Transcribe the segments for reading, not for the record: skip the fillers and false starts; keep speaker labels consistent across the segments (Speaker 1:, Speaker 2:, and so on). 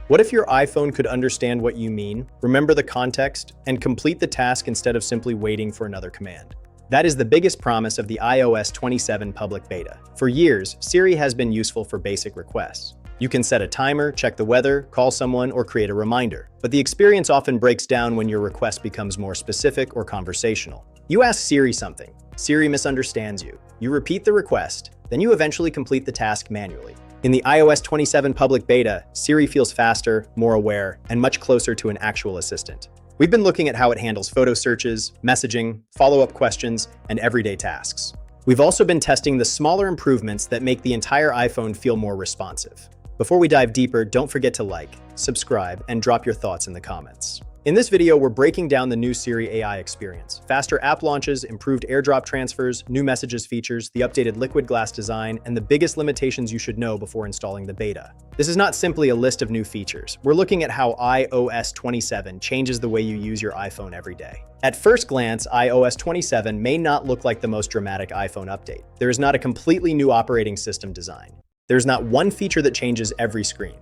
Speaker 1: What if your iPhone could understand what you mean, remember the context, and complete the task instead of simply waiting for another command? That is the biggest promise of the iOS 27 public beta. For years, Siri has been useful for basic requests. You can set a timer, check the weather, call someone, or create a reminder. But the experience often breaks down when your request becomes more specific or conversational. You ask Siri something. Siri misunderstands you. You repeat the request, then you eventually complete the task manually. In the iOS 27 public beta, Siri feels faster, more aware, and much closer to an actual assistant. We've been looking at how it handles photo searches, messaging, follow-up questions, and everyday tasks. We've also been testing the smaller improvements that make the entire iPhone feel more responsive. Before we dive deeper, don't forget to like, subscribe, and drop your thoughts in the comments. In this video, we're breaking down the new Siri AI experience. Faster app launches, improved AirDrop transfers, new messages features, the updated liquid glass design, and the biggest limitations you should know before installing the beta. This is not simply a list of new features. We're looking at how iOS 27 changes the way you use your iPhone every day. At first glance, iOS 27 may not look like the most dramatic iPhone update. There is not a completely new operating system design. There's not one feature that changes every screen.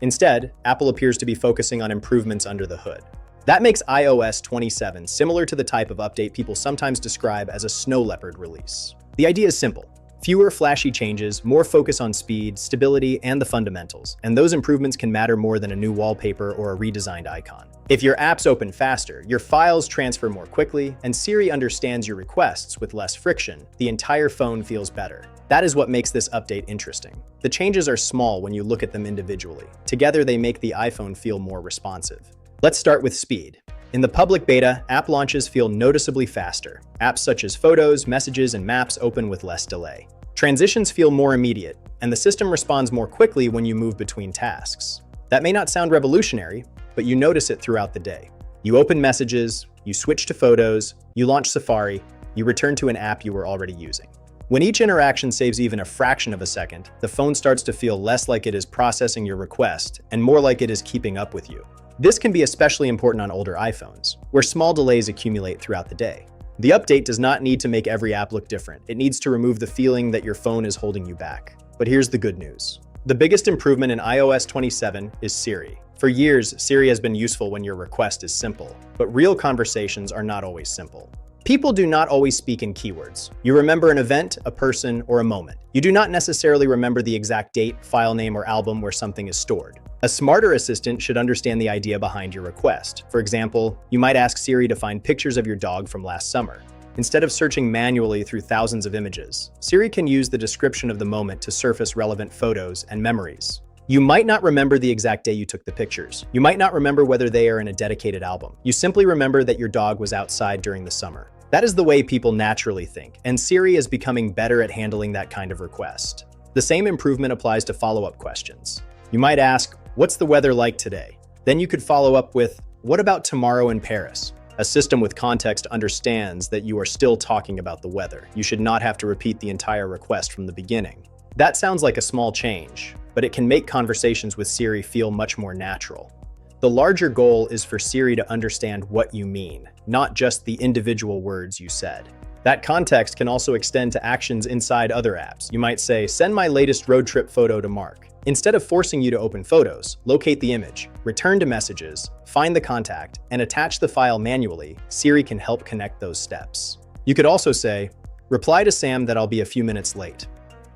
Speaker 1: Instead, Apple appears to be focusing on improvements under the hood. That makes iOS 27 similar to the type of update people sometimes describe as a snow leopard release. The idea is simple. Fewer flashy changes, more focus on speed, stability, and the fundamentals, and those improvements can matter more than a new wallpaper or a redesigned icon. If your apps open faster, your files transfer more quickly, and Siri understands your requests with less friction, the entire phone feels better. That is what makes this update interesting. The changes are small when you look at them individually. Together, they make the iPhone feel more responsive. Let's start with speed. In the public beta, app launches feel noticeably faster. Apps such as Photos, Messages, and Maps open with less delay. Transitions feel more immediate, and the system responds more quickly when you move between tasks. That may not sound revolutionary, but you notice it throughout the day. You open Messages, you switch to Photos, you launch Safari, you return to an app you were already using. When each interaction saves even a fraction of a second, the phone starts to feel less like it is processing your request and more like it is keeping up with you. This can be especially important on older iPhones, where small delays accumulate throughout the day. The update does not need to make every app look different. It needs to remove the feeling that your phone is holding you back. But here's the good news. The biggest improvement in iOS 27 is Siri. For years, Siri has been useful when your request is simple, but real conversations are not always simple. People do not always speak in keywords. You remember an event, a person, or a moment. You do not necessarily remember the exact date, file name, or album where something is stored. A smarter assistant should understand the idea behind your request. For example, you might ask Siri to find pictures of your dog from last summer. Instead of searching manually through thousands of images, Siri can use the description of the moment to surface relevant photos and memories. You might not remember the exact day you took the pictures. You might not remember whether they are in a dedicated album. You simply remember that your dog was outside during the summer. That is the way people naturally think, and Siri is becoming better at handling that kind of request. The same improvement applies to follow-up questions. You might ask, "What's the weather like today?" Then you could follow up with, "What about tomorrow in Paris?" A system with context understands that you are still talking about the weather. You should not have to repeat the entire request from the beginning. That sounds like a small change, but it can make conversations with Siri feel much more natural. The larger goal is for Siri to understand what you mean, not just the individual words you said. That context can also extend to actions inside other apps. You might say, "Send my latest road trip photo to Mark." Instead of forcing you to open Photos, locate the image, return to Messages, find the contact, and attach the file manually, Siri can help connect those steps. You could also say, "Reply to Sam that I'll be a few minutes late."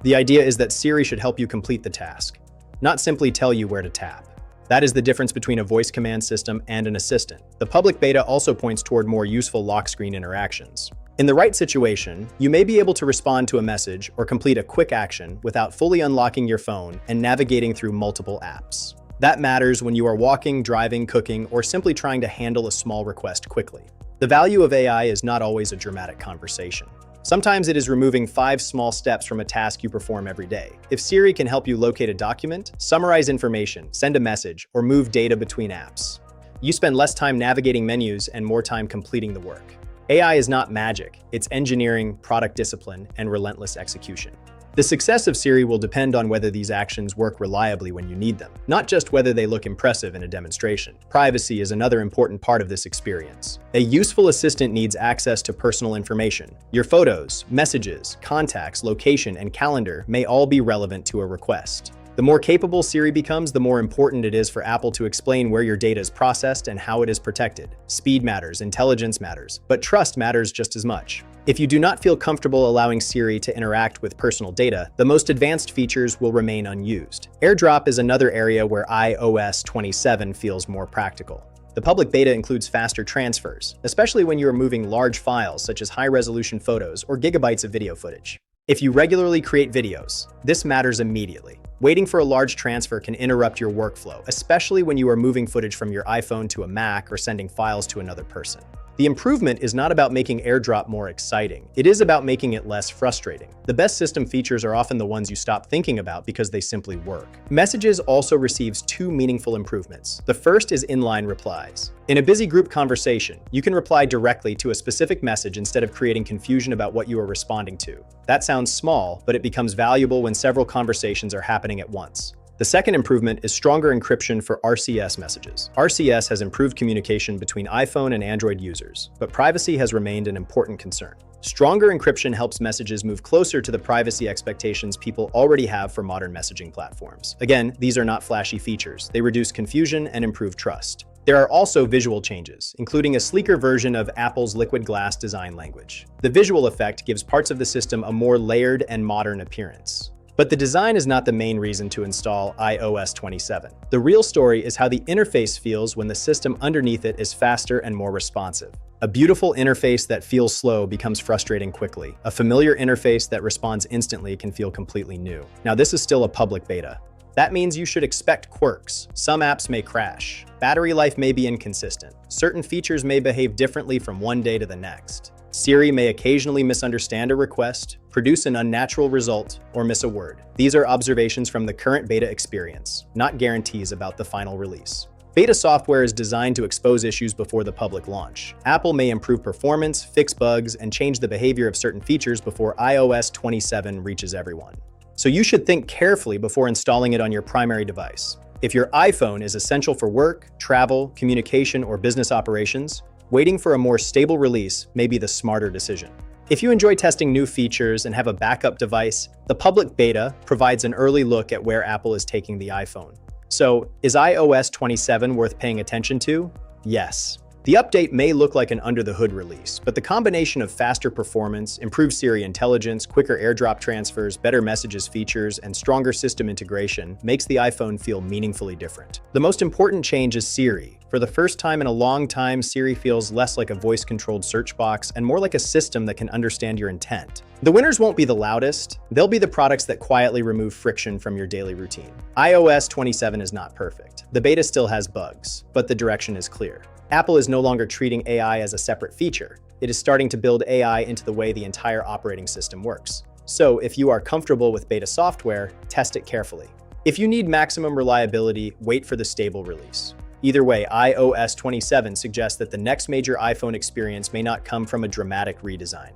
Speaker 1: The idea is that Siri should help you complete the task, not simply tell you where to tap. That is the difference between a voice command system and an assistant. The public beta also points toward more useful lock screen interactions. In the right situation, you may be able to respond to a message or complete a quick action without fully unlocking your phone and navigating through multiple apps. That matters when you are walking, driving, cooking, or simply trying to handle a small request quickly. The value of AI is not always a dramatic conversation. Sometimes it is removing 5 small steps from a task you perform every day. If Siri can help you locate a document, summarize information, send a message, or move data between apps, you spend less time navigating menus and more time completing the work. AI is not magic. It's engineering, product discipline, and relentless execution. The success of Siri will depend on whether these actions work reliably when you need them, not just whether they look impressive in a demonstration. Privacy is another important part of this experience. A useful assistant needs access to personal information. Your photos, messages, contacts, location, and calendar may all be relevant to a request. The more capable Siri becomes, the more important it is for Apple to explain where your data is processed and how it is protected. Speed matters, intelligence matters, but trust matters just as much. If you do not feel comfortable allowing Siri to interact with personal data, the most advanced features will remain unused. AirDrop is another area where iOS 27 feels more practical. The public beta includes faster transfers, especially when you are moving large files such as high-resolution photos or gigabytes of video footage. If you regularly create videos, this matters immediately. Waiting for a large transfer can interrupt your workflow, especially when you are moving footage from your iPhone to a Mac or sending files to another person. The improvement is not about making AirDrop more exciting. It is about making it less frustrating. The best system features are often the ones you stop thinking about because they simply work. Messages also receives two meaningful improvements. The first is inline replies. In a busy group conversation, you can reply directly to a specific message instead of creating confusion about what you are responding to. That sounds small, but it becomes valuable when several conversations are happening at once. The second improvement is stronger encryption for RCS messages. RCS has improved communication between iPhone and Android users, but privacy has remained an important concern. Stronger encryption helps messages move closer to the privacy expectations people already have for modern messaging platforms. Again, these are not flashy features. They reduce confusion and improve trust. There are also visual changes, including a sleeker version of Apple's liquid glass design language. The visual effect gives parts of the system a more layered and modern appearance. But the design is not the main reason to install iOS 27. The real story is how the interface feels when the system underneath it is faster and more responsive. A beautiful interface that feels slow becomes frustrating quickly. A familiar interface that responds instantly can feel completely new. Now, this is still a public beta. That means you should expect quirks. Some apps may crash. Battery life may be inconsistent. Certain features may behave differently from one day to the next. Siri may occasionally misunderstand a request, produce an unnatural result, or miss a word. These are observations from the current beta experience, not guarantees about the final release. Beta software is designed to expose issues before the public launch. Apple may improve performance, fix bugs, and change the behavior of certain features before iOS 27 reaches everyone. So you should think carefully before installing it on your primary device. If your iPhone is essential for work, travel, communication, or business operations, waiting for a more stable release may be the smarter decision. If you enjoy testing new features and have a backup device, the public beta provides an early look at where Apple is taking the iPhone. So, is iOS 27 worth paying attention to? Yes. The update may look like an under-the-hood release, but the combination of faster performance, improved Siri intelligence, quicker AirDrop transfers, better messages features, and stronger system integration makes the iPhone feel meaningfully different. The most important change is Siri. For the first time in a long time, Siri feels less like a voice-controlled search box and more like a system that can understand your intent. The winners won't be the loudest. They'll be the products that quietly remove friction from your daily routine. iOS 27 is not perfect. The beta still has bugs, but the direction is clear. Apple is no longer treating AI as a separate feature. It is starting to build AI into the way the entire operating system works. So if you are comfortable with beta software, test it carefully. If you need maximum reliability, wait for the stable release. Either way, iOS 27 suggests that the next major iPhone experience may not come from a dramatic redesign.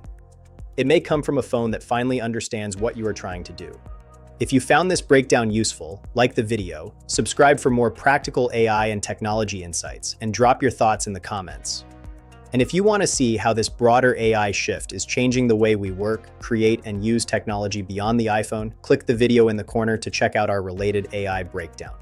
Speaker 1: It may come from a phone that finally understands what you are trying to do. If you found this breakdown useful, like the video, subscribe for more practical AI and technology insights, and drop your thoughts in the comments. And if you want to see how this broader AI shift is changing the way we work, create, and use technology beyond the iPhone, click the video in the corner to check out our related AI breakdown.